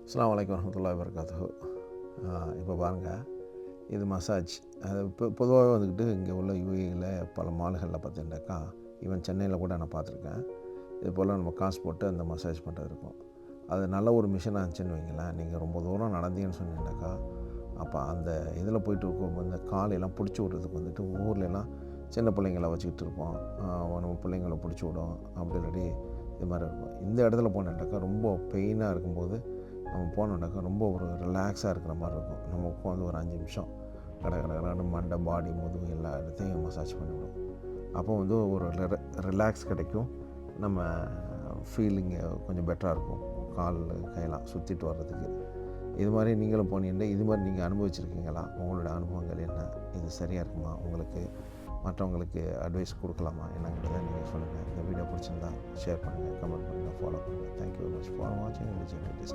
அஸ்ஸலாமு அலைக்கும் வரஹ்மத்துல்லாஹி வபரகாத்துஹு. இப்போ பாருங்கள், இது மசாஜ். அது பொதுவாகவே வந்துக்கிட்டு இங்கே உள்ள யூஏஇயில் பல மால்களில் பார்த்திங்கனாக்கா, ஈவன் சென்னையில் கூட நான் பார்த்துருக்கேன். இது போல் நம்ம காசு போட்டு அந்த மசாஜ் பண்ணுறது இருக்கும். அது நல்ல ஒரு மிஷினாக இருந்துச்சுன்னு வைங்களேன், நீங்கள் ரொம்ப தூரம் நடந்தீங்கன்னு சொன்னீங்கன்னாக்கா, அப்போ அந்த இதில் போயிட்டு இருக்கும் இந்த காலையெல்லாம் பிடிச்சி விட்றதுக்கு வந்துட்டு ஊர்லெலாம் சின்ன பிள்ளைங்கள வச்சுக்கிட்டு இருப்போம். நம்ம பிள்ளைங்கள பிடிச்சி விடும், அப்படி இல்லாட்டி இது மாதிரி இருக்கும். இந்த இடத்துல போனோம்னாக்கா ரொம்ப பெயினாக இருக்கும்போது நம்ம போனோம்னாக்கா ரொம்ப ஒரு ரிலாக்ஸாக இருக்கிற மாதிரி இருக்கும். நம்ம உட்காந்து ஒரு 5 நிமிஷம் கடகடன்னு மண்டை, பாடி, முதுகு எல்லா இடத்தையும் மசாஜ் பண்ணிவிடும். அப்போ வந்து ஒரு ரிலாக்ஸ் கிடைக்கும். நம்ம ஃபீலிங்கு கொஞ்சம் பெட்டராக இருக்கும். கால் கையெல்லாம் சுற்றிட்டு வர்றதுக்கு. இது மாதிரி நீங்களும் போனீங்கன்னா, இது மாதிரி நீங்கள் அனுபவிச்சுருக்கீங்களா? உங்களோட அனுபவங்கள் என்ன? இது சரியாக இருக்குமா? உங்களுக்கு மற்றவங்களுக்கு அட்வைஸ் கொடுக்கலாமா? என்னங்கிறத நீங்கள் சொல்லுங்கள். இந்த வீடியோ பிடிச்சிருந்தா ஷேர் பண்ணுங்கள், கமெண்ட் பண்ணுங்கள், ஃபாலோ பண்ணுங்கள். தேங்க்யூ வெரி மச் ஃபார் வாட்சிங்.